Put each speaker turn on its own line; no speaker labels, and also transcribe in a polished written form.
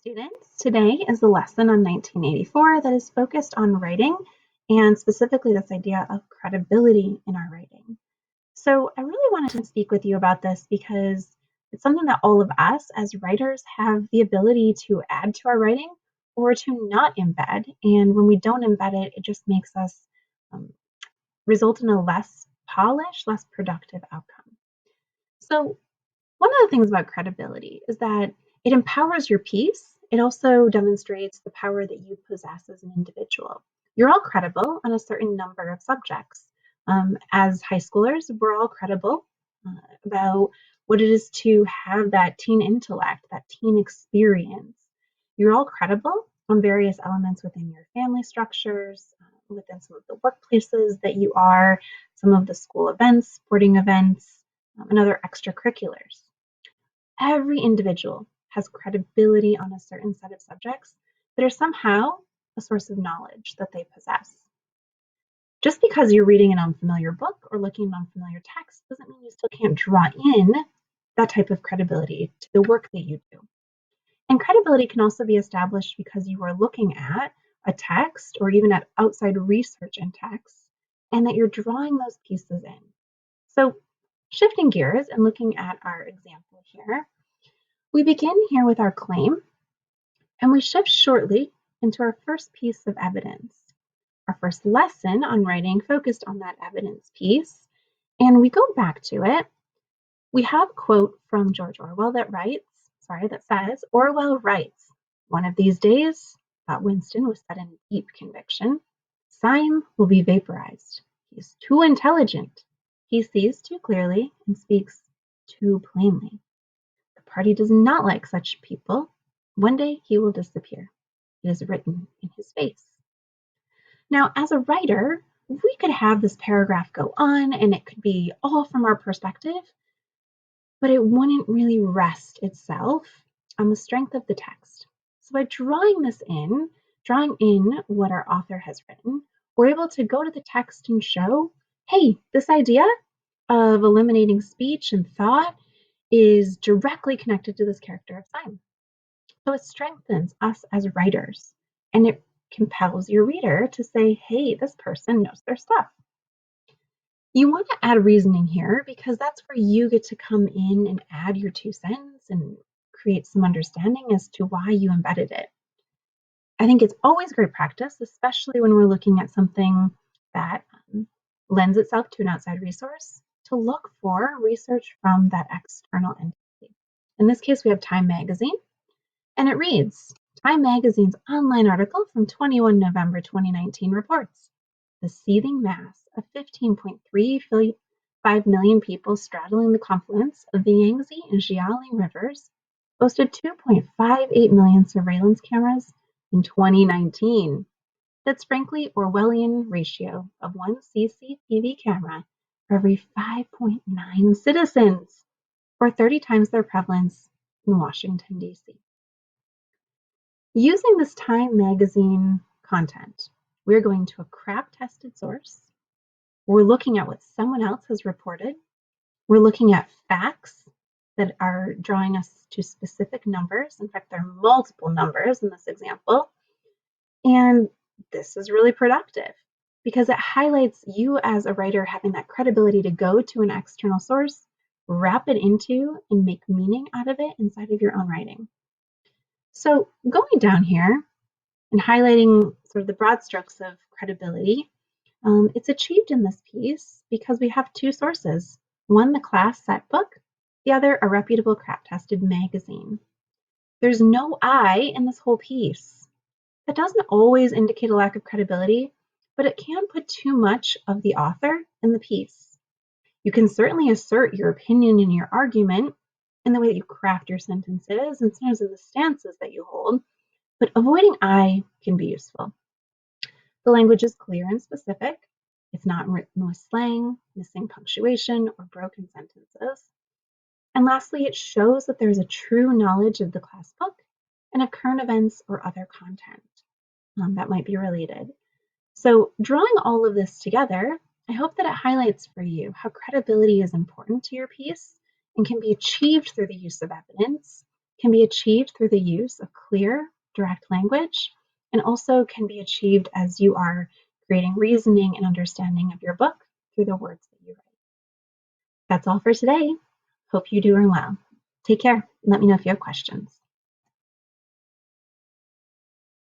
students. Today is a lesson on 1984 that is focused on writing and specifically this idea of credibility in our writing. So I really wanted to speak with you about this because it's something that all of us as writers have the ability to add to our writing or to not embed. And when we don't embed it, it just makes us um, result in a less polished, less productive outcome. So one of the things about credibility is that it empowers your piece. It also demonstrates the power that you possess as an individual. You're all credible on a certain number of subjects. As high schoolers, we're all credible about what it is to have that teen intellect, that teen experience. You're all credible on various elements within your family structures, within some of the workplaces that you are, some of the school events, sporting events, and other extracurriculars. Every individual has credibility on a certain set of subjects that are somehow a source of knowledge that they possess. Just because you're reading an unfamiliar book or looking at unfamiliar text doesn't mean you still can't draw in that type of credibility to the work that you do. And credibility can also be established because you are looking at a text or even at outside research in text and that you're drawing those pieces in. So shifting gears and looking at our example here, we begin here with our claim, and we shift shortly into our first piece of evidence. Our first lesson on writing focused on that evidence piece, and we go back to it. We have a quote from George Orwell that says, Orwell writes, "One of these days," thought Winston with sudden deep conviction, "Syme will be vaporized. He's too intelligent. He sees too clearly and speaks too plainly. The party does not like such people. One day he will disappear. It is written in his face." Now, as a writer, we could have this paragraph go on and it could be all from our perspective, but it wouldn't really rest itself on the strength of the text. So by drawing in what our author has written, we're able to go to the text and show, hey, this idea of eliminating speech and thought is directly connected to this character of Syme. So it strengthens us as writers and it compels your reader to say, hey, this person knows their stuff. You want to add reasoning here because that's where you get to come in and add your 2 cents and create some understanding as to why you embedded it. I think it's always great practice, especially when we're looking at something that lends itself to an outside resource, to look for research from that external entity. In this case, we have Time Magazine. And it reads, Time Magazine's online article from 21 November 2019 reports, the seething mass of 15.35 million people straddling the confluence of the Yangtze and Jialing rivers boasted 2.58 million surveillance cameras in 2019. That's frankly Orwellian ratio of one CCTV camera for every 5.9 citizens, or 30 times their prevalence in Washington, D.C. Using this Time Magazine content, we're going to a crap-tested source. We're looking at what someone else has reported. We're looking at facts that are drawing us to specific numbers. In fact, there are multiple numbers in this example. And this is really productive because it highlights you as a writer having that credibility to go to an external source, wrap it into, and make meaning out of it inside of your own writing. So going down here and highlighting sort of the broad strokes of credibility, it's achieved in this piece because we have 2 sources. One, the class set book, the other, a reputable crap-tested magazine. There's no I in this whole piece. That doesn't always indicate a lack of credibility, but it can put too much of the author in the piece. You can certainly assert your opinion and your argument in the way that you craft your sentences and sometimes in the stances that you hold, but avoiding I can be useful. The language is clear and specific. It's not written with slang, missing punctuation, or broken sentences. And lastly, it shows that there's a true knowledge of the class book and of current events or other content that might be related. So drawing all of this together, I hope that it highlights for you how credibility is important to your piece and can be achieved through the use of evidence, can be achieved through the use of clear, direct language, and also can be achieved as you are creating reasoning and understanding of your book through the words that you write. That's all for today. Hope you do well. Take care. Let me know if you have questions.